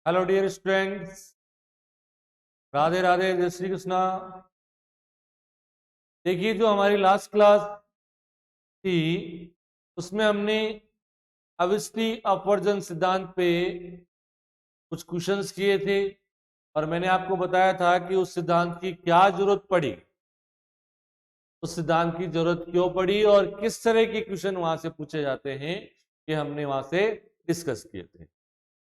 Hello dear students, Radhe Radhe, जय श्री कृष्णा। देखिए, जो हमारी लास्ट क्लास थी उसमें हमने अविष्टि अपवर्जन सिद्धांत पे कुछ क्वेश्चंस किए थे और मैंने आपको बताया था कि उस सिद्धांत की क्या जरूरत पड़ी, उस सिद्धांत की जरूरत क्यों पड़ी और किस तरह के क्वेश्चन वहां से पूछे जाते हैं कि हमने वहां से डिस्कस किए थे।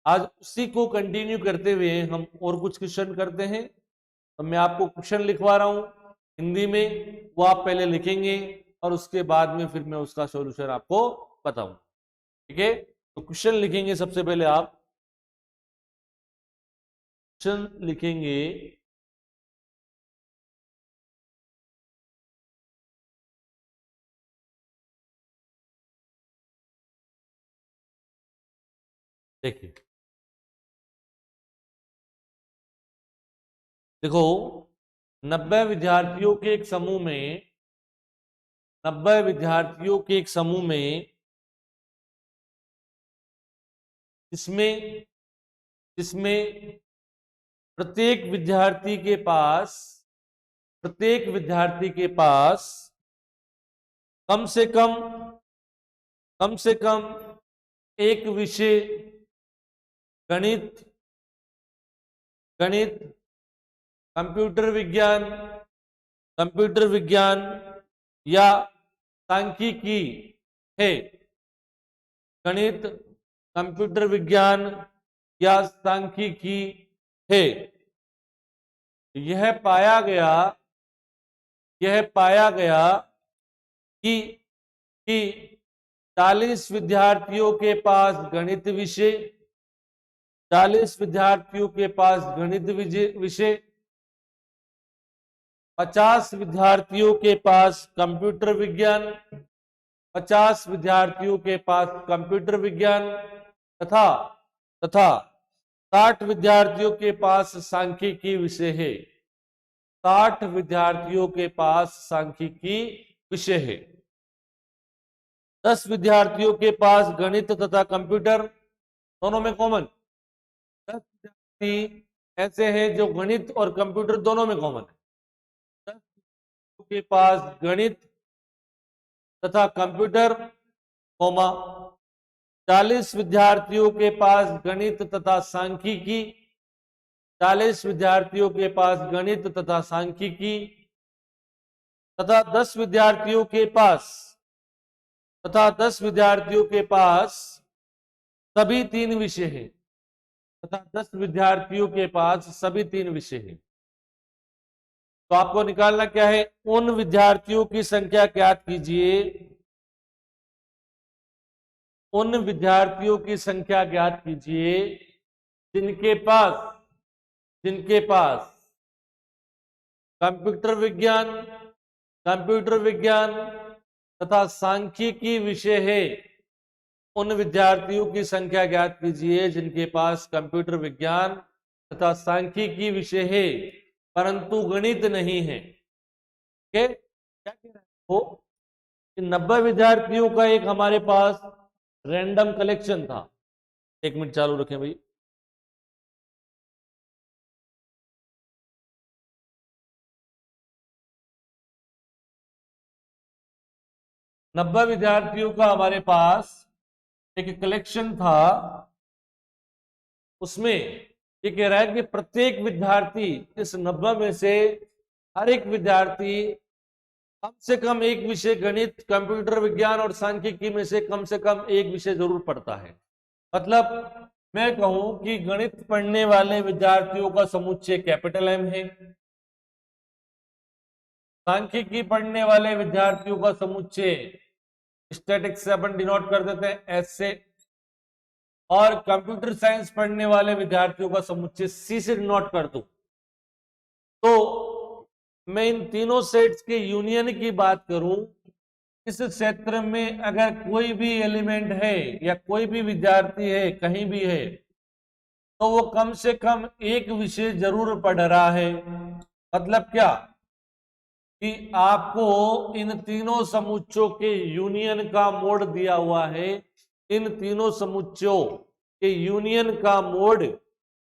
आज उसी को कंटिन्यू करते हुए हम और कुछ क्वेश्चन करते हैं। तो मैं आपको क्वेश्चन लिखवा रहा हूं हिंदी में, वो आप पहले लिखेंगे और उसके बाद में फिर मैं उसका सॉल्यूशन आपको बताऊं। ठीक है, तो क्वेश्चन लिखेंगे। सबसे पहले आप क्वेश्चन लिखेंगे। देखिए, देखो, 90 विद्यार्थियों के एक समूह में 90 विद्यार्थियों के एक समूह में जिसमें जिसमें प्रत्येक विद्यार्थी के पास कम से कम एक विषय गणित गणित कंप्यूटर विज्ञान या सांख्यिकी है। गणित, कंप्यूटर विज्ञान या सांख्यिकी है। यह पाया गया कि 40 विद्यार्थियों के पास गणित विषय 40 विद्यार्थियों के पास गणित विषय 50 विद्यार्थियों के पास कंप्यूटर विज्ञान 50 विद्यार्थियों के पास कंप्यूटर विज्ञान तथा तथा 60 विद्यार्थियों के पास सांख्यिकी विषय है। 60 विद्यार्थियों के पास सांख्यिकी विषय है। 10 विद्यार्थियों के पास गणित तथा कंप्यूटर दोनों में कॉमन। 10 विद्यार्थी ऐसे हैं जो गणित और कंप्यूटर दोनों में कॉमन है। 10 के पास गणित तथा कंप्यूटर, 40 विद्यार्थियों के पास गणित तथा सांख्यिकी 40 विद्यार्थियों के पास गणित तथा सांख्यिकी तथा 10 विद्यार्थियों के पास सभी 3 विषय हैं तथा 10 विद्यार्थियों के पास सभी 3 विषय हैं। तो आपको निकालना क्या है? उन विद्यार्थियों की संख्या ज्ञात कीजिए। उन विद्यार्थियों की संख्या ज्ञात कीजिए जिनके पास कंप्यूटर विज्ञान तथा सांख्यिकी विषय है। उन विद्यार्थियों की संख्या ज्ञात कीजिए जिनके पास कंप्यूटर विज्ञान तथा सांख्यिकी विषय है परंतु गणित नहीं है। क्या कह रहे हो? 90 विद्यार्थियों का एक हमारे पास रैंडम कलेक्शन था। 1 मिनट चालू रखें भाई। नब्बे विद्यार्थियों का हमारे पास एक कलेक्शन था। उसमें ये कह रहा है कि प्रत्येक विद्यार्थी, इस 90 में से हर एक विद्यार्थी कम से कम एक विषय गणित, कंप्यूटर विज्ञान और सांख्यिकी में से कम एक विषय जरूर पढ़ता है। मतलब मैं कहूं कि गणित पढ़ने वाले विद्यार्थियों का समुच्चय कैपिटल एम है। सांख्यिकी पढ़ने वाले विद्यार्थियों का समुच्चय स्टैटिक्स से अपन डिनोट कर देते हैं एस से, और कंप्यूटर साइंस पढ़ने वाले विद्यार्थियों का समुच्चय सी से डिनोट कर दूं तो मैं इन तीनों सेट्स के यूनियन की बात करूं, इस क्षेत्र में अगर कोई भी एलिमेंट है या कोई भी विद्यार्थी है कहीं भी है तो वो कम से कम एक विषय जरूर पढ़ रहा है। मतलब क्या कि आपको इन तीनों समुच्चयों के यूनियन का मोड दिया हुआ है। इन तीनों समुच्चयों के यूनियन का मोड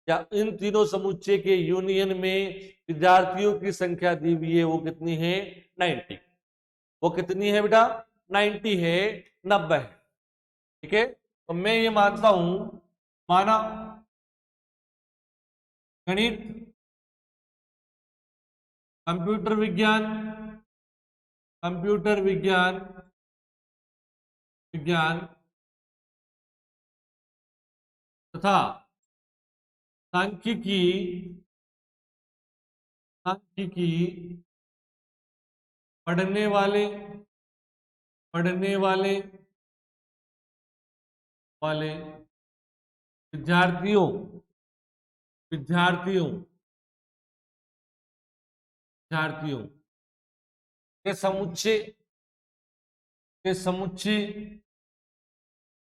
या इन तीनों समुच्चय के यूनियन में विद्यार्थियों की संख्या दी हुई है, वो कितनी है? 90। वो कितनी है बेटा? 90 है, 90 है। ठीक है, तो मैं ये मानता हूं, माना गणित, कंप्यूटर विज्ञान, कंप्यूटर विज्ञान विज्ञान तथा सांख्यिकी, सांख्यिकी पढ़ने वाले पढ़ने वाले वाले विद्यार्थियों विद्यार्थियों विद्यार्थियों के समुच्चय के समुच्चय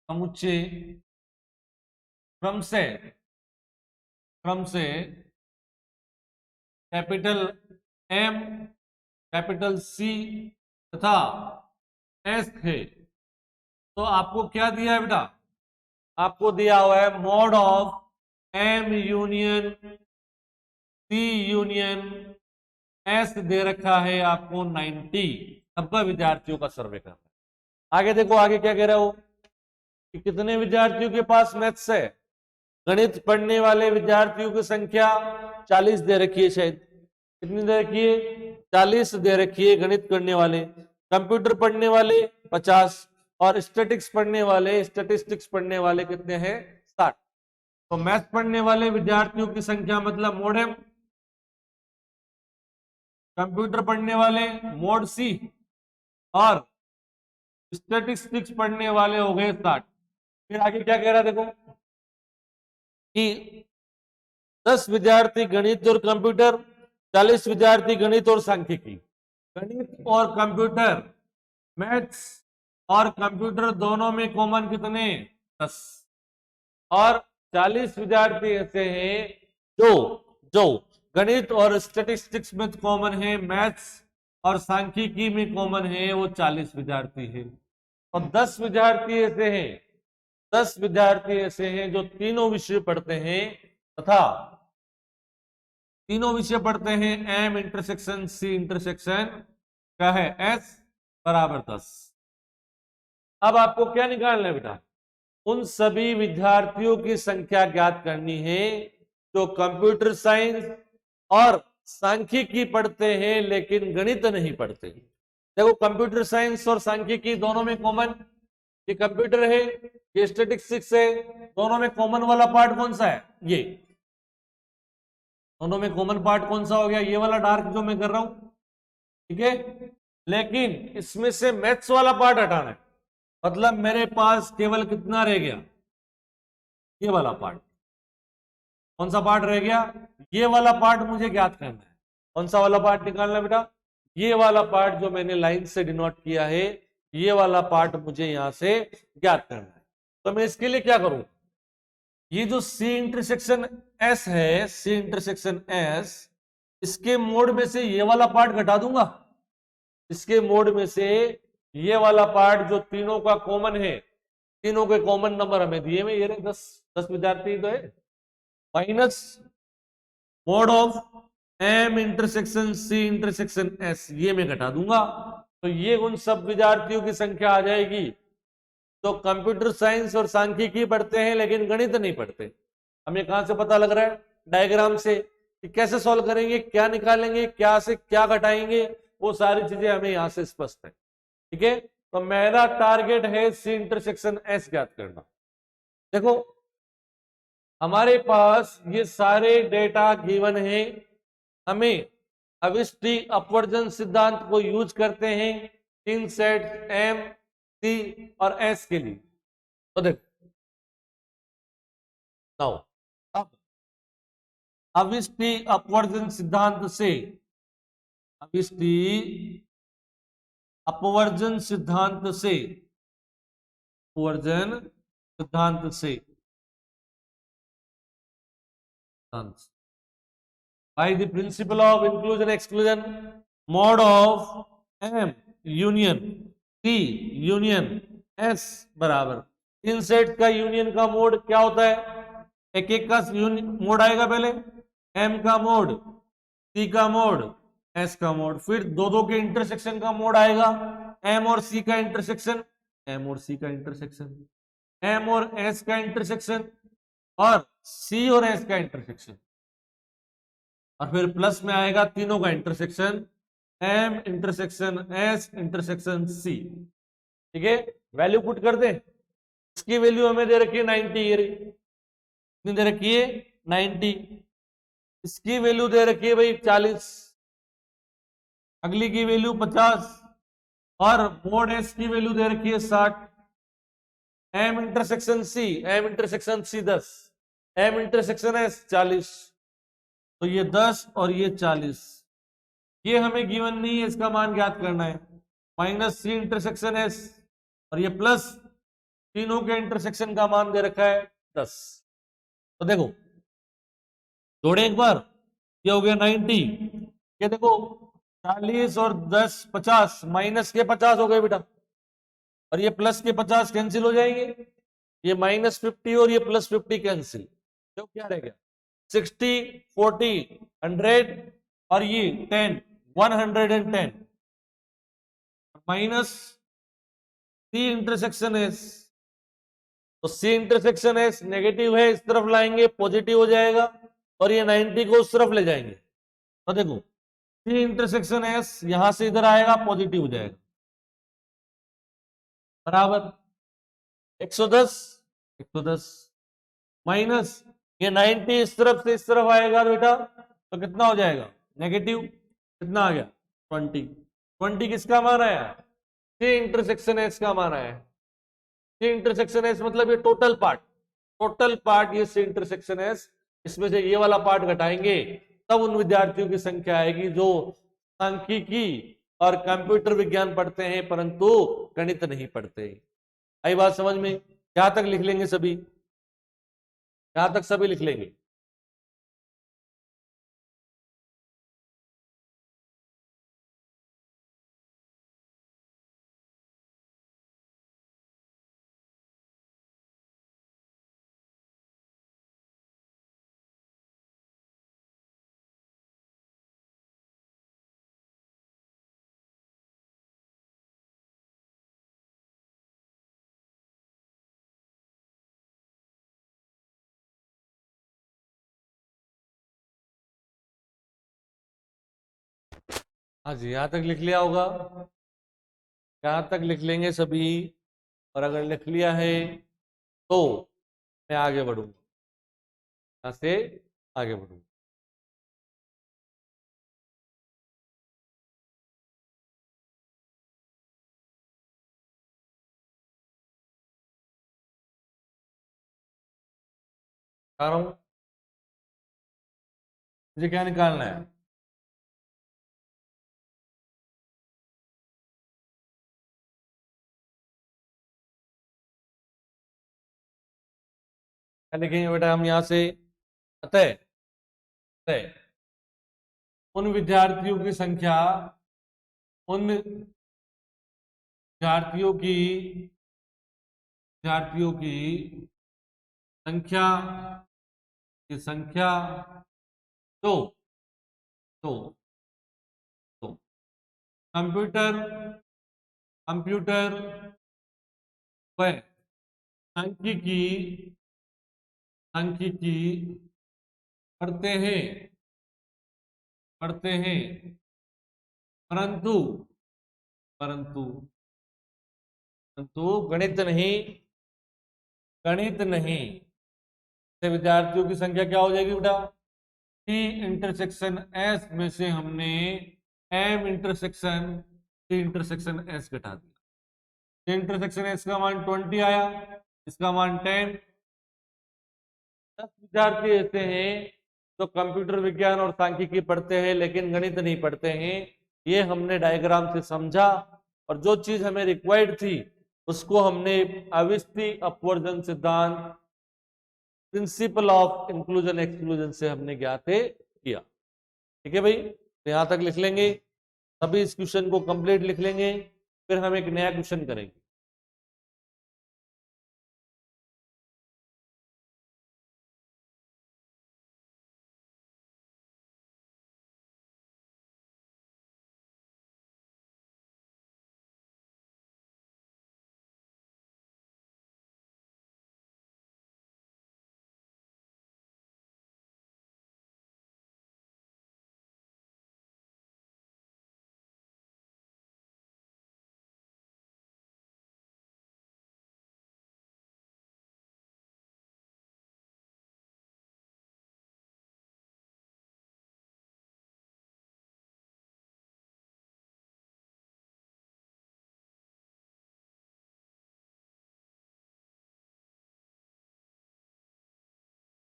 समुच्चय क्रम से कैपिटल एम, कैपिटल सी तथा एस है। तो आपको क्या दिया है बेटा? आपको दिया हुआ है mod of M union C union S दे रखा है आपको 90 विद्यार्थियों का सर्वे करना है। आगे देखो, आगे क्या कह रहा हो कि कितने विद्यार्थियों के पास मैथ्स है। गणित पढ़ने वाले विद्यार्थियों की संख्या 40 दे रखी है, शायद कितनी दे रखी है? 40 दे रखी है गणित करने वाले। कंप्यूटर पढ़ने वाले 50 और स्टैटिस्टिक्स पढ़ने वाले कितने हैं? 60। तो मैथ पढ़ने वाले विद्यार्थियों की संख्या मतलब मोड एम, कंप्यूटर पढ़ने वाले मोड सी और स्टैटिस्टिक्स पढ़ने वाले हो गए 60। फिर आगे क्या कह रहा है देखो कि 10 विद्यार्थी गणित और कंप्यूटर, 40 विद्यार्थी गणित और सांख्यिकी। गणित और कंप्यूटर, मैथ्स और कंप्यूटर दोनों में कॉमन कितने? 10। और 40 विद्यार्थी ऐसे हैं जो जो गणित और स्टैटिस्टिक्स में कॉमन है, मैथ्स और सांख्यिकी में कॉमन है, वो 40 विद्यार्थी है। और 10 विद्यार्थी ऐसे हैं 10 विद्यार्थी ऐसे हैं जो तीनों विषय पढ़ते हैं तथा तीनों विषय पढ़ते हैं एम इंटरसेक्शन सी इंटरसेक्शन क्या है? एस बराबर 10। अब आपको क्या निकालना है बेटा? उन सभी विद्यार्थियों की संख्या ज्ञात करनी है जो कंप्यूटर साइंस और सांख्यिकी पढ़ते हैं लेकिन गणित नहीं पढ़ते। देखो, कंप्यूटर साइंस और सांख्यिकी दोनों में कॉमन, ये कंप्यूटर है, ये स्टैटिस्टिक्स है, दोनों में कॉमन वाला पार्ट कौन सा है? ये दोनों में कॉमन पार्ट कौन सा हो गया? ये वाला डार्क जो मैं कर रहा हूं, ठीक है। लेकिन इसमें से मैथ्स वाला पार्ट हटाना है, मतलब मेरे पास केवल कितना रह गया? ये वाला पार्ट। कौन सा पार्ट रह गया? ये वाला पार्ट मुझे ज्ञात करना है। कौन सा वाला पार्ट निकालना है बेटा? ये वाला पार्ट जो मैंने लाइन से डिनोट किया है, ये वाला पार्ट मुझे यहां से ज्ञात करना है। तो मैं इसके लिए क्या करूं? ये जो सी इंटरसेक्शन एस है, सी इंटरसेक्शन एस, इसके मोड में से ये वाला पार्ट घटा दूंगा। इसके मोड में से ये वाला पार्ट जो तीनों का कॉमन है, तीनों के कॉमन नंबर हमें दिए हुए, ये 10 विद्यार्थी तो है, minus mod of M intersection C intersection S, ये मैं घटा दूंगा। तो ये उन सब विद्यार्थियों की संख्या आ जाएगी जो कंप्यूटर साइंस और सांख्यिकी पढ़ते हैं लेकिन गणित नहीं पढ़ते। हमें कहां से पता लग रहा है? डायग्राम से, कि कैसे सॉल्व करेंगे, क्या निकालेंगे, क्या से क्या घटाएंगे, वो सारी चीजें हमें यहां से स्पष्ट है। ठीक है, तो मेरा टारगेट है सी इंटरसेक्शन एस ज्ञात करना। देखो, हमारे पास ये सारे डेटा गिवन है, हमें अविष्टि अपवर्जन सिद्धांत को यूज करते हैं 3 सेट एम सी और एस के लिए। तो देखो, अब अविष्टि अपवर्जन सिद्धांत से, अविष्टि अपवर्जन सिद्धांत से, अपवर्जन सिद्धांत से by the principle of inclusion exclusion, mod of M union C union S बराबर, इन सेट का यूनियन का मोड क्या होता है? एक एक का मोड आएगा पहले, एम का मोड, सी का मोड, एस का मोड, फिर दो दो के इंटरसेक्शन का मोड आएगा, एम और सी का इंटरसेक्शन, एम और सी का इंटरसेक्शन, एम और एस का इंटरसेक्शन, और सी और एस का इंटरसेक्शन, और फिर प्लस में आएगा तीनों का intersection, M intersection S intersection C. ठीक है, वैल्यू पुट कर दें। इसकी वैल्यू हमें दे रखी है 90, ये कितनी दे रखी है 90। इसकी वैल्यू दे रखी है भाई 40, अगली की वैल्यू 50, और मोड एस की वैल्यू दे रखी है 60, M intersection C, M intersection C 10, M intersection S 40, तो ये 10 और ये 40, ये हमें गिवन नहीं है, इसका मान ज्ञात करना है। माइनस सी इंटरसेक्शन एस, और ये प्लस तीनों के इंटरसेक्शन का मान दे रखा है 10। तो देखो जोड़े एक बार, ये हो गया 90, ये देखो 40 और 10 50, माइनस के 50 हो गए बेटा, और ये प्लस के 50 कैंसिल हो जाएंगे, ये -50 और ये +50 कैंसिल, तो क्या रहेगा 60 40 100, और ये 10 110, माइनस सी इंटरसेक्शन एस, तो सी इंटरसेक्शन एस नेगेटिव है, इस तरफ लाएंगे पॉजिटिव हो जाएगा, और ये 90 को उस तरफ ले जाएंगे, तो देखो सी इंटरसेक्शन एस यहां से इधर आएगा पॉजिटिव हो जाएगा, बराबर 110 110, माइनस ये 90 इस तरफ से इस तरफ आएगा बेटा, तो कितना हो जाएगा नेगेटिव, कितना आ गया 20, 20 किसका मान आया, सी इंटरसेक्शन एस का मान आया, सी इंटरसेक्शन एस मतलब ये टोटल पार्ट ये सी इंटरसेक्शन एस, इसमें से ये वाला पार्ट घटाएंगे, तब उन विद्यार्थियों की संख्या आएगी जो सांख्यिकी और कंप्यूटर विज्ञान पढ़ते हैं परंतु गणित नहीं पढ़ते। आई बात समझ में, यहां तक लिख लेंगे सभी, यहां तक सभी लिख लेंगे। हाँ जी, यहां तक लिख लिया होगा, यहां तक लिख लेंगे सभी, और अगर लिख लिया है तो मैं आगे बढ़ूंगा, यहां से आगे बढ़ूंगा। बता रहा हूं मुझे क्या निकालना है, क्या लिखेंगे बेटा हम यहां से, अतः अतः उन विद्यार्थियों की संख्या, उन विद्यार्थियों की संख्या तो तो तो कंप्यूटर कंप्यूटर व सांख्यिकी सांख्यिकी पढ़ते हैं परंतु परंतु परंतु गणित नहीं से विद्यार्थियों की संख्या क्या हो जाएगी बेटा, टी इंटरसेक्शन एस में से हमने एम इंटरसेक्शन एस घटा दिया, इंटरसेक्शन एस का मान 20 आया, इसका मान 10, 10 विद्यार्थी ऐसे हैं जो कंप्यूटर विज्ञान और सांख्यिकी पढ़ते हैं लेकिन गणित नहीं पढ़ते हैं, ये हमने डायग्राम से समझा, और जो चीज हमें रिक्वायर्ड थी उसको हमने अविस्ती अपवर्जन सिद्धांत, प्रिंसिपल ऑफ इंक्लूजन एक्सक्लूजन से हमने ज्ञात किया। ठीक है भाई, तो यहां तक लिख लेंगे, सभी इस क्वेश्चन को कंप्लीट लिख लेंगे, फिर हम एक नया क्वेश्चन करेंगे।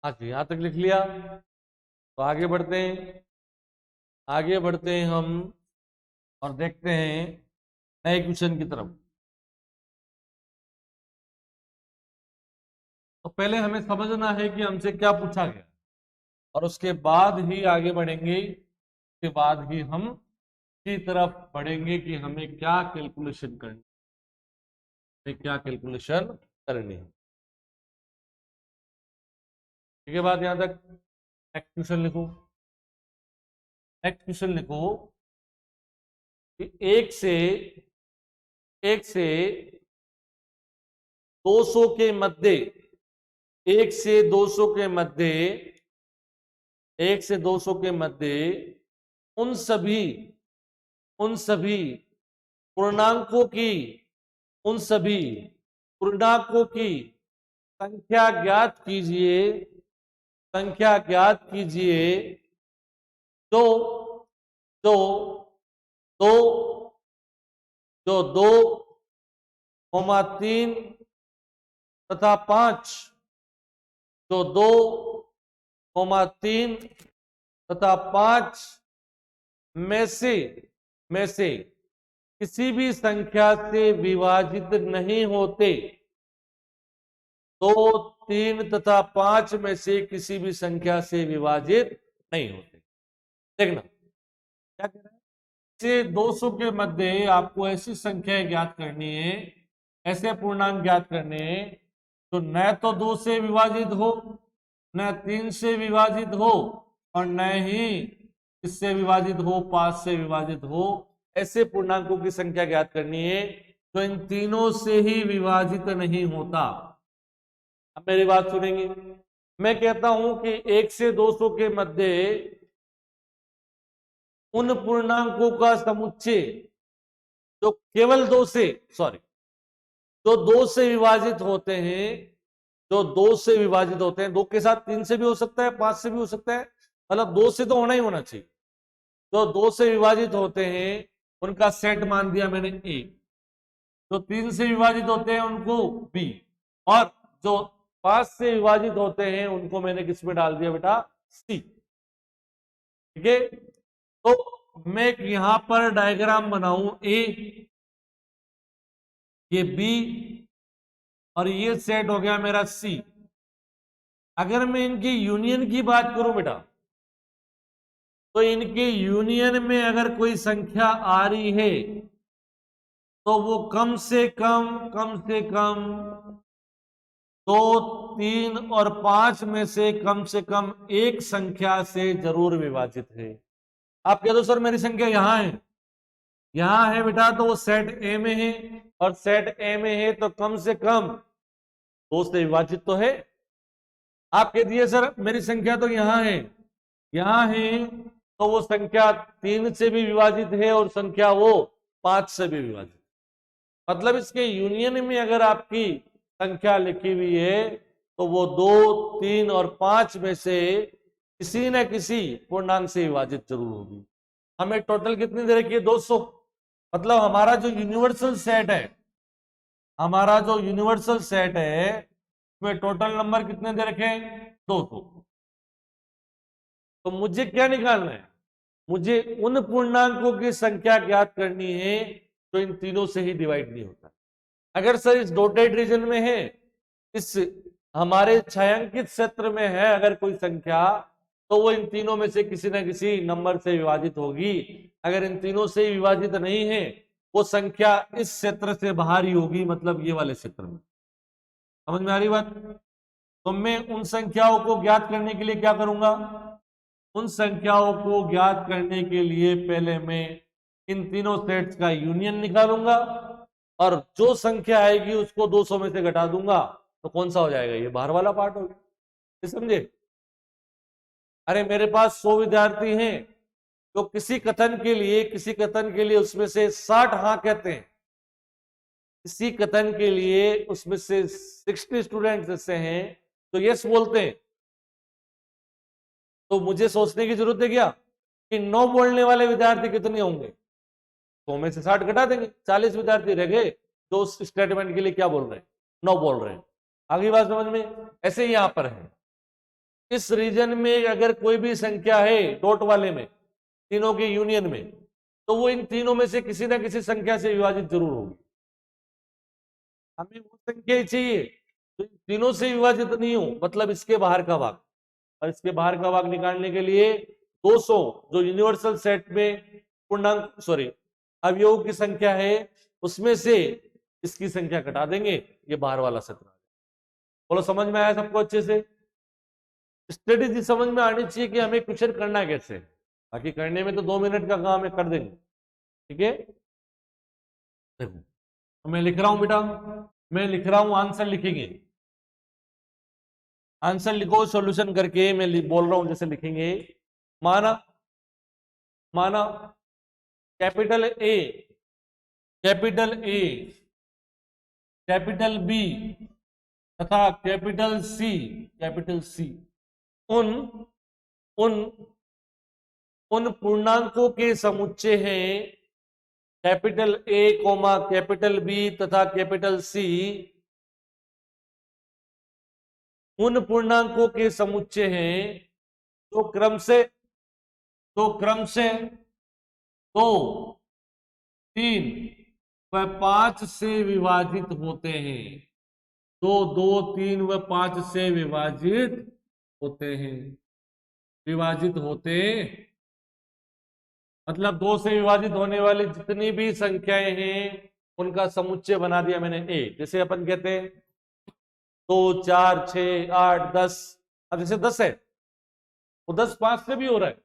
हाँ जी, यहां तक लिख लिया। तो आगे बढ़ते हैं, आगे बढ़ते हैं हम और देखते हैं नए क्वेश्चन की तरफ। तो पहले हमें समझना है कि हमसे क्या पूछा गया, और उसके बाद ही आगे बढ़ेंगे। उसके बाद ही हम की तरफ बढ़ेंगे कि हमें क्या कैलकुलेशन करनी है, क्या कैलकुलेशन करनी है। ठीक है, बात यहां तक। नेक्स्ट क्वेश्चन लिखो, नेक्स्ट क्वेश्चन लिखो कि एक से 200 के मध्य, 1 से 200 के मध्य, 1 से 200 के मध्य उन सभी उन सभी पूर्णांकों की उन सभी पूर्णांकों की संख्या ज्ञात कीजिए, संख्या ज्ञात कीजिए जो जो दो जो 2,3 तथा 5, जो 2,3 तथा 5 में से किसी भी संख्या से विभाजित नहीं होते। 2, 3 तथा 5 में से किसी भी संख्या से विभाजित नहीं होते। देखना क्या कह रहा है, से 200 के मध्य आपको ऐसी संख्याएं ज्ञात करनी है, ऐसे पूर्णांक ज्ञात करने हैं तो न तो 2 से विभाजित हो, न 3 से विभाजित हो, और न ही इससे विभाजित हो, 5 से विभाजित हो। ऐसे पूर्णांकों की संख्या ज्ञात करनी है तो इन तीनों से ही विभाजित नहीं होता। अब मेरी बात सुनेंगे, मैं कहता हूं कि 1 से 200 के मध्य उन पूर्णांकों का समुच्चय जो केवल 2 से जो 2 से विभाजित होते हैं, जो 2 से विभाजित होते हैं, 2 के साथ 3 से भी हो सकता है, 5 से भी हो सकता है, मतलब 2 से तो होना ही होना चाहिए। जो 2 से विभाजित होते हैं उनका सेट मान दिया मैंने ए, जो 3 से विभाजित होते हैं उनको बी, और जो 5 से विभाजित होते हैं उनको मैंने किस में डाल दिया बेटा, सी। ठीक है, तो मैं यहां पर डायग्राम बनाऊं, ए, ये बी, और ये सेट हो गया मेरा सी। अगर मैं इनकी यूनियन की बात करूं बेटा, तो इनके यूनियन में अगर कोई संख्या आ रही है तो वो कम से कम 2, 3 और 5 में से कम एक संख्या से जरूर विभाजित है। आप कह दो सर मेरी संख्या यहां है बेटा, तो वो सेट ए में है, और सेट ए में है तो कम से कम 2 से विभाजित तो है। आप कह दिए सर मेरी संख्या तो यहां है तो वो संख्या 3 से भी विभाजित है और संख्या वो 5 से भी विभाजित। मतलब इसके यूनियन में अगर आपकी संख्या लिखी हुई है तो वो 2, 3 और 5 में से किसी न किसी पूर्णांक से विभाजित जरूर होगी। हमें टोटल कितनी दे रखी है, 200। मतलब हमारा जो यूनिवर्सल सेट है, हमारा जो यूनिवर्सल सेट है उसमें टोटल नंबर कितने दे रखे हैं, 200। तो मुझे क्या निकालना है, मुझे उन पूर्णांकों की संख्या ज्ञात करनी है जो इन तीनों से ही डिवाइड नहीं होता। अगर सर इस डॉटेड रीजन में है, इस हमारे छायांकित क्षेत्र में है अगर कोई संख्या, तो वो इन तीनों में से किसी न किसी नंबर से विभाजित होगी। अगर इन तीनों से विभाजित नहीं है, वो संख्या इस क्षेत्र से बाहर ही होगी, मतलब ये वाले क्षेत्र में। समझ में आ रही बात? तो मैं उन संख्याओं को ज्ञात करने के लिए क्या करूंगा, उन संख्याओं को ज्ञात करने के लिए पहले मैं इन तीनों सेट्स का यूनियन निकालूंगा, और जो संख्या आएगी उसको 200 में से घटा दूंगा, तो कौन सा हो जाएगा, ये बाहर वाला पार्ट हो गया। समझे? अरे मेरे पास 100 विद्यार्थी हैं, तो किसी कथन के लिए उसमें से 60 हाँ कहते हैं, किसी कथन के लिए उसमें से 60 स्टूडेंट्स ऐसे हैं तो यस बोलते हैं। तो मुझे सोचने की जरूरत है क्या कि 9 बोलने वाले विद्यार्थी कितने होंगे, 100 में से 60 घटा देंगे, 40 विद्यार्थी रह गए जो उस स्टेटमेंट के लिए क्या बोल रहे हैं, 9 बोल रहे हैं। आगे बात समझ में? ऐसे ही यहां पर है, इस रीजन में अगर कोई भी संख्या है डॉट वाले में, तीनों के यूनियन में, तो वो इन तीनों में से किसी ना किसी संख्या से विभाजित जरूर होगी। हमें वो संख्या ही चाहिए तो इन तीनों से विभाजित नहीं हो, मतलब इसके बाहर का भाग। और इसके बाहर का भाग निकालने के लिए 200 जो यूनिवर्सल सेट में पूर्णांक सॉरी अवयवों की संख्या है उसमें से इसकी संख्या घटा देंगे, ये बाहर वाला 17। बोलो समझ में आया सबको अच्छे से? स्ट्रेटेजी समझ में आनी चाहिए कि हमें क्वेश्चन करना कैसे, बाकी करने में तो 2 मिनट का काम है, कर देंगे। ठीक है, देखो तो मैं लिख रहा हूं बेटा, मैं लिख रहा हूं, आंसर लिखेंगे। आंसर लिखो सॉल्यूशन करके, मैं बोल रहा हूं जैसे लिखेंगे। माना माना capital A, capital A, capital B तथा कैपिटल सी उन उन उन पूर्णांकों के समुच्चय हैं capital A comma capital B तथा कैपिटल सी, उन पूर्णांकों के समुच्चय हैं जो क्रम से 2, 3 व 5 से विभाजित होते हैं। 2, 2, 3 व 5 से विभाजित होते हैं, विभाजित होते मतलब 2 से विभाजित होने वाली जितनी भी संख्याएं हैं उनका समुच्चय बना दिया मैंने ए। जैसे अपन कहते हैं 2, 4, 6, 8, 10। अब जैसे 10 है वो 10 5 से भी हो रहा है,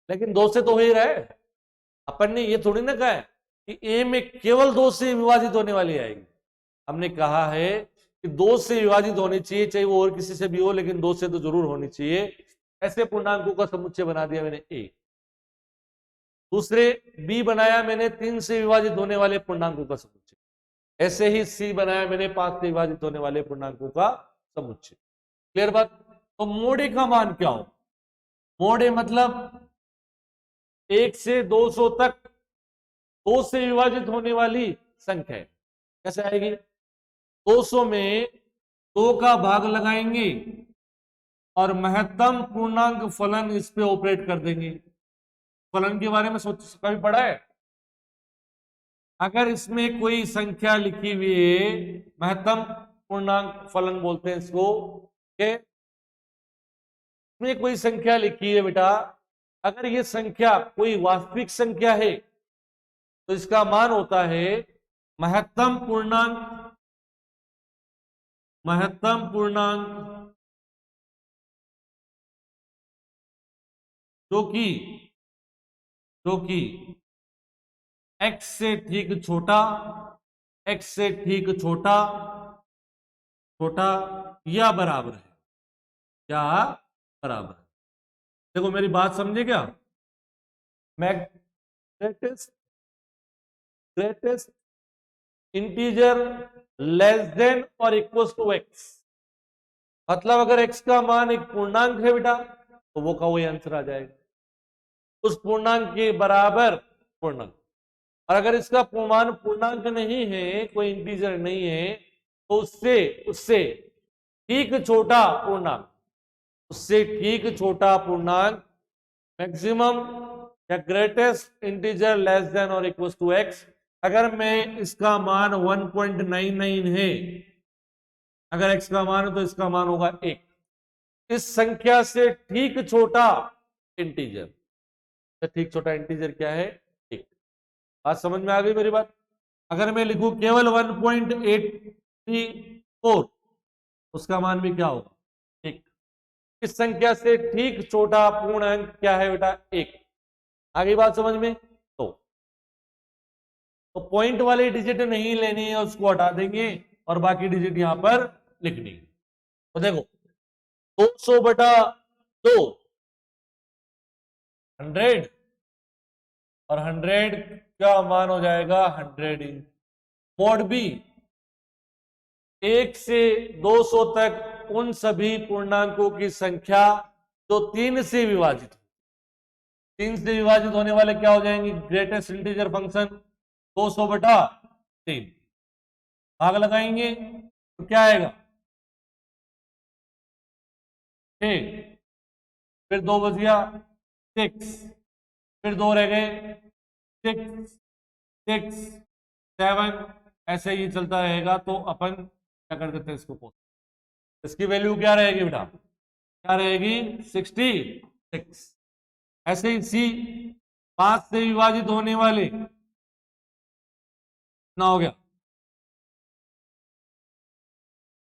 लेकिन 2 से तो हो ही रहा है। अपन ने ये थोड़ी ना कहा है कि ए में केवल 2 से विभाजित होने वाली आएगी। हमने कहा है कि 2 से विभाजित होनी चाहिए, चाहे वो और किसी से भी हो, लेकिन 2 से तो जरूर होनी चाहिए। ऐसे पूर्णांकों का समुच्चय बना दिया मैंने ए। दूसरे बी बनाया मैंने 3 से विभाजित होने वाले पूर्णांकों का समुच्चय। ऐसे ही सी बनाया मैंने 5 से विभाजित होने वाले पूर्णांकों का समुच्चय। क्लियर बात? तो मोड ए का मान क्या हो? मोड ए मतलब 1 से 200 तक 2 से विभाजित होने वाली संख्या है। कैसे आएगी? 200 में 2 का भाग लगाएंगे और महत्तम पूर्णांक फलन इस पे ऑपरेट कर देंगे। फलन के बारे में सोच कभी पढ़ा है? अगर इसमें कोई संख्या लिखी हुई है, महत्तम पूर्णांक फलन बोलते हैं इसको, इसमें कोई संख्या लिखी है बेटा, अगर ये संख्या कोई वास्तविक संख्या है तो इसका मान होता है महत्तम पूर्णांक, महत्तम पूर्णांक जो कि x से ठीक छोटा, x से ठीक छोटा या बराबर है, क्या बराबर है। देखो मेरी बात समझे क्या? मैं ग्रेटेस्ट इंटीजर लेस देन और इक्वल टू x, मतलब अगर x का मान एक पूर्णांक है बेटा तो वो का वही आंसर आ जाएगा, उस पूर्णांक के बराबर पूर्णांक। और अगर इसका मान पूर्णांक नहीं है, कोई इंटीजर नहीं है, तो उससे ठीक छोटा पूर्णांक, उससे ठीक छोटा पूर्णांक मैक्सिमम या ग्रेटेस्ट इंटीजर लेस देन और इक्वल टू x। अगर मैं इसका मान 1.99 है, अगर x का मान है तो इसका मान होगा 1। इस संख्या से ठीक छोटा इंटीजर, ठीक छोटा इंटीजर क्या है? 1। बात समझ में आ गई मेरी बात? अगर मैं लिखूं केवल 1.834 उसका मान भी क्या होगा? 1। इस संख्या से ठीक छोटा पूर्णांक क्या है बेटा? 1। आगे बात समझ में? तो पॉइंट वाली डिजिट नहीं लेनी है, उसको हटा देंगे और बाकी डिजिट यहां पर लिखनी है। तो देखो 200/2 100 और 100 का मान हो जाएगा 100 ही। मोड बी 1 से 200 तक उन सभी पूर्णांकों की संख्या जो 3 से विभाजित, 3 से विभाजित होने वाले क्या हो जाएंगे? ग्रेटेस्ट इंटीजर फंक्शन 200/3 भाग लगाएंगे तो क्या आएगा? 6 फिर 2 बच गया 6, फिर 2 रह गए 6 6 7, ऐसे ही चलता रहेगा। तो अपन क्या कर देते हैं इसको, इसकी वैल्यू क्या रहेगी बेटा, क्या रहेगी 66। ऐसे ही सी 5 से विभाजित होने वाले कितना हो गया,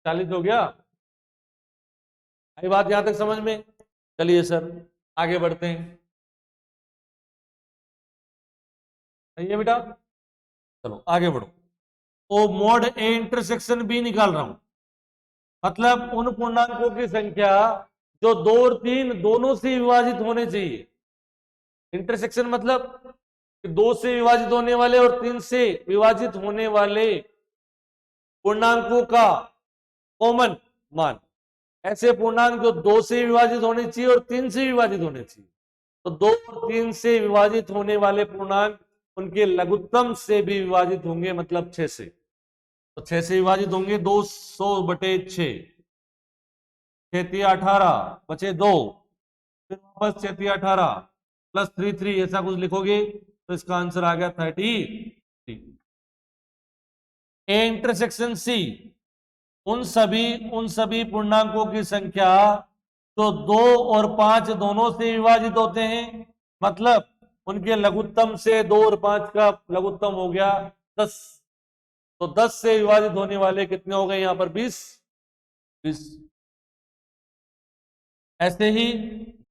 40 हो गया। आई बात यहां तक समझ में? चलिए सर आगे बढ़ते हैं। सही है बेटा, चलो आगे बढ़ो। ओ मोड ए इंटरसेक्शन बी निकाल रहा हूं, मतलब उन पूर्णांकों की संख्या जो 2 और 3 दोनों से विभाजित होने चाहिए। इंटरसेक्शन मतलब कि 2 से विभाजित होने वाले और 3 से विभाजित होने वाले पूर्णांकों का कॉमन मान। ऐसे पूर्णांक जो 2 से विभाजित होने चाहिए और 3 से विभाजित होने चाहिए। तो 2 और 3 से विभाजित होने वाले पूर्णांक उनके लघुत्तम से भी विभाजित होंगे, मतलब 6 से। तो 6 से विभाजित होंगे 200/6, 6 18 बचे 2, फिर वापस 6 18 प्लस 3 ऐसा कुछ लिखोगे तो इसका आंसर आ गया 33। ए इंटरसेक्शन सी उन सभी पूर्णांकों की संख्या जो 2 और 5 दोनों से विभाजित होते हैं, मतलब उनके लघुत्तम से 2 और 5 का लघुत्तम हो गया 10। तो 10 से विभाजित होने वाले कितने हो गए यहां पर 20। ऐसे ही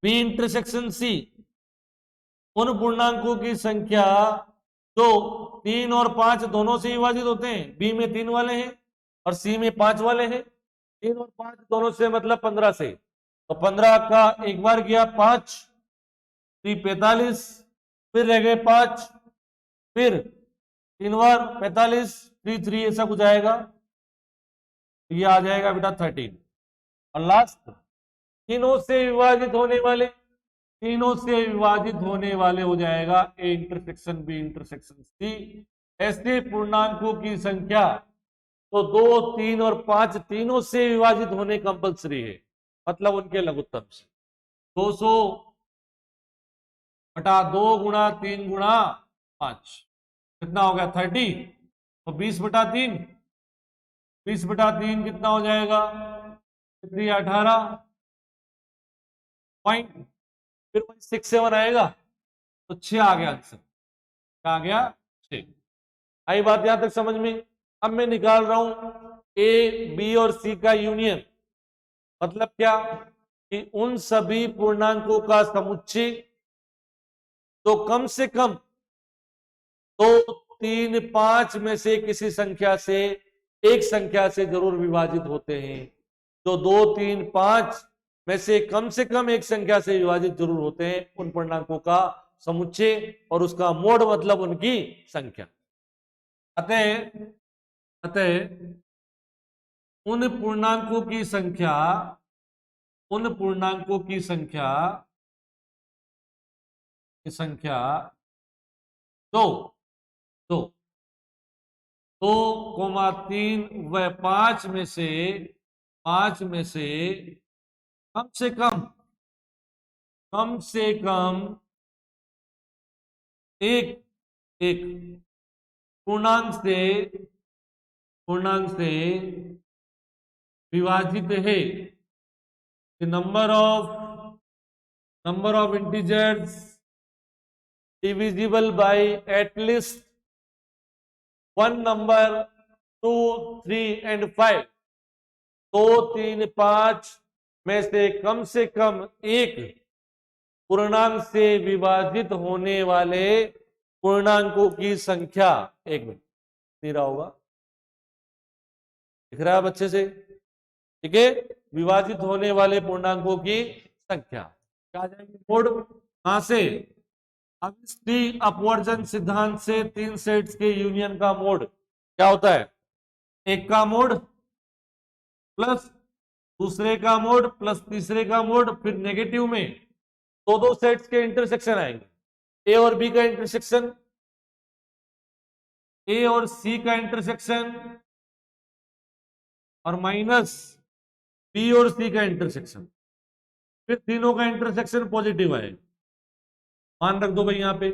बी इंटरसेक्शन सी उन पूर्णांकों की संख्या जो 3 और 5 दोनों से विभाजित होते हैं, बी में 3 वाले हैं और सी में 5 वाले हैं। 3 और 5 दोनों से मतलब 15 से, तो 15 का एक बार गया 5, 45, फिर रह गए 5, फिर 3 बार 45, 3 ऐसा कुछ आएगा। ये आ जाएगा बेटा 13। और लास्ट तीनों से विभाजित होने वाले, तीनों से विभाजित होने वाले हो जाएगा A intersection B intersection C. ऐसे पूर्णांकों की संख्या तो 2 3 और 5 तीनों से विभाजित होने कंपलसरी है, मतलब उनके लघुत्तम से। 200 बटा 2 गुणा 3 गुणा 5 कितना हो गया 30। तो 20/3, 20/3 कितना हो जाएगा 18 पॉइंट, फिर 6 7 आएगा तो 6 आ गया आंसर। क्या आ गया 6। आई बात यहां तक समझ में? अब मैं निकाल रहा हूं ए बी और सी का यूनियन, मतलब क्या कि उन सभी पूर्णांकों का समुच्चय तो कम से कम 2 3 5 में से किसी संख्या से, एक संख्या से जरूर विभाजित होते हैं। तो 2 3 5 में से कम एक संख्या से विभाजित जरूर होते हैं उन पूर्णांकों का समुच्चय और उसका मोड मतलब उनकी संख्या। अतः उन पूर्णांकों की संख्या, उन पूर्णांकों की संख्या दो 2,3 व 5 में से कम से कम एक एक पूर्णांक से विभाजित है। Number of integers divisible by at least 1 number 2 3 and 5। 2 3 5 में से कम एक पूर्णांक से विभाजित होने वाले पूर्णांकों की संख्या। एक मिनट नहीं रहा होगा, दिख रहा है बच्चे से? ठीक है, विभाजित होने वाले पूर्णांकों की संख्या क्या आ जाएगी मोड? कहां से? अविष्टी अपवर्जन सिद्धांत से 3 सेट्स के यूनियन का मोड क्या होता है? एक का मोड प्लस दूसरे का मोड प्लस तीसरे का मोड, फिर नेगेटिव में दो सेट्स के इंटरसेक्शन आएंगे। ए और बी का इंटरसेक्शन, ए और सी का इंटरसेक्शन, और माइनस बी और सी का इंटरसेक्शन। फिर तीनों का इंटरसेक्शन पॉजिटिव है, मान रख दो भाई यहाँ पे।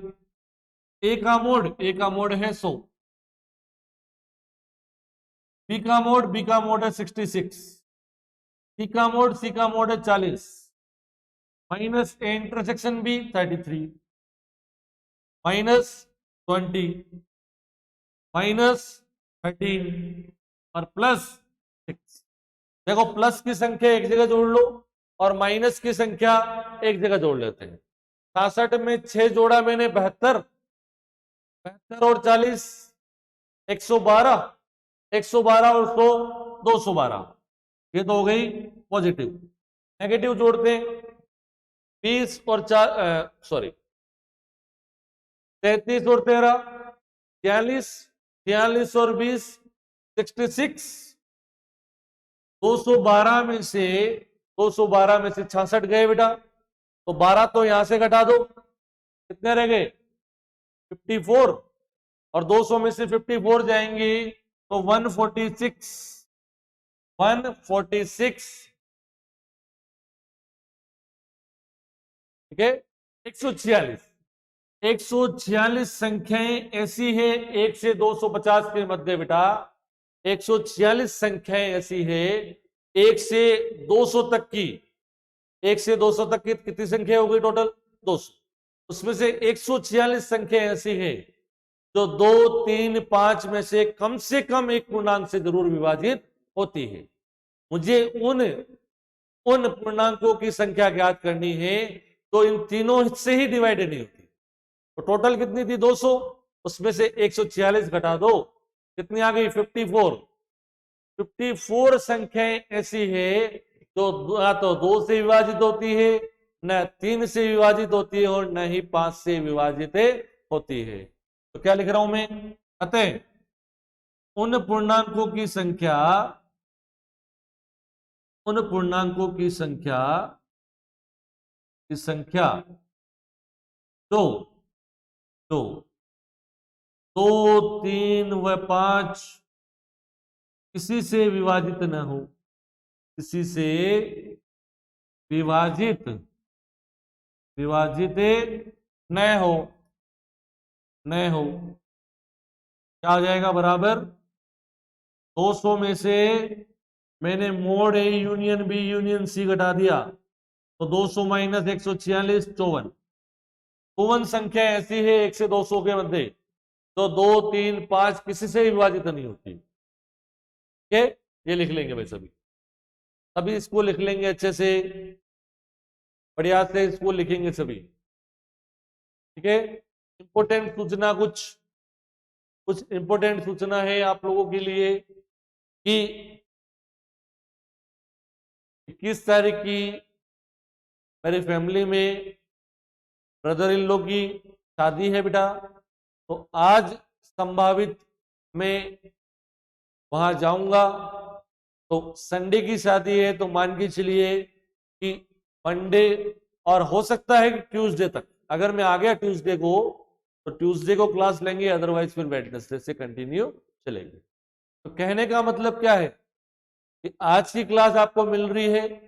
ए का मोड है 100, बी का मोड है 66, सी का मोड है 40, minus A intersection B 33, minus 20, minus 13 और प्लस 6। देखो प्लस की संख्या एक जगह जोड़ लो और माइनस की संख्या एक जगह जोड़ लेते हैं। 66 में 6 जोड़ा मैंने 72, 72 और 40 112, 112 और 100 212, ये तो हो गई पॉजिटिव। नेगेटिव जोड़ते हैं, 20 और 33 और 13 43, 43 और 20 66, 212 में से 66 गए बेटा, तो 12 तो यहां से घटा दो, कितने रह गए 54, और 200 में से 54 जाएंगे तो 146, 146, ठीक है। 146, 146 संख्याएं ऐसी है 1 से 250 के मध्य बेटा, 146 संख्याएं ऐसी है 1 से 200 तक की, 1 से 200 तक की कितनी संख्या हो गई टोटल 200, उसमें से 146 संख्या ऐसी है जो 2, 3, 5 में से कम एक पूर्णांक से जरूर विभाजित होती है। मुझे उन पूर्णांकों की संख्या ज्ञात करनी है तो इन तीनों से ही डिवाइडेड नहीं होती। तो टोटल कितनी थी 200, उसमें से 146 घटा दो, कितनी आ गई 54। 54 संख्याएं ऐसी है जो ना तो 2 से विभाजित होती है, न 3 से विभाजित होती है और न ही 5 से विभाजित होती है। तो क्या लिख रहा हूं मैं, अतः उन पूर्णांकों की संख्या दो 2, 3 व 5 किसी से विभाजित न हो, किसी से विभाजित न हो, क्या हो जाएगा बराबर 200 में से मैंने mod A union B union C घटा दिया तो 200 माइनस 146 54 संख्या ऐसी है 1 से 200 के मध्य तो 2, 3, 5 किसी से विभाजित नहीं होती। ठीक है, ये लिख लेंगे भाई सभी इसको लिख लेंगे अच्छे से, बढ़िया से इसको लिखेंगे सभी। ठीक है, इंपोर्टेंट सूचना कुछ इंपोर्टेंट सूचना है आप लोगों के लिए कि 21 तारीख की मेरी फैमिली में ब्रदर इन लॉ की शादी है बेटा, तो आज संभावित मैं वहां जाऊंगा। तो संडे की शादी है तो मान के चलिए कि मंडे और हो सकता है कि ट्यूसडे तक, अगर मैं आ गया ट्यूसडे को तो ट्यूसडे को क्लास लेंगे, अदरवाइज फिर वेडनेसडे से कंटिन्यू चलेंगे। तो कहने का मतलब क्या है कि आज की क्लास आपको मिल रही है,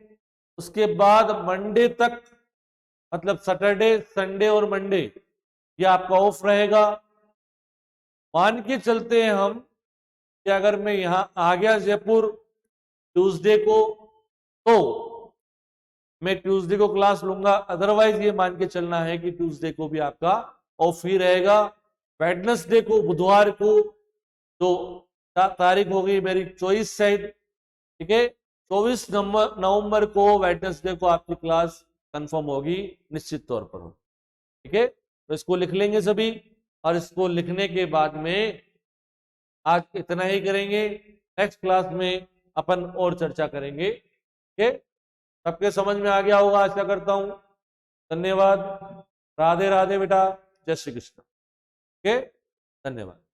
उसके बाद मंडे तक मतलब सैटरडे, संडे और मंडे ये आपका ऑफ रहेगा। मान के चलते हैं हम कि अगर मैं यहां आ गया जयपुर ट्यूसडे को तो मैं ट्यूसडे को क्लास लूंगा, अदरवाइज ये मान के चलना है कि ट्यूसडे को भी आपका ऑफ ही रहेगा। वेडनेसडे को, बुधवार को जो तारीख होगी मेरी 24 शायद, ठीक है 24 नवंबर को वेडनेसडे को आपकी क्लास कंफर्म होगी निश्चित तौर पर। ठीक है, तो इसको लिख लेंगे सभी, और इसको लिखने के बाद में आज इतना ही करेंगे, नेक्स्ट क्लास में अपन और चर्चा करेंगे। ठीक है, सबके समझ में आ गया होगा आशा करता हूं। धन्यवाद, राधे राधे बेटा, जय श्री कृष्ण। ठीक है, धन्यवाद।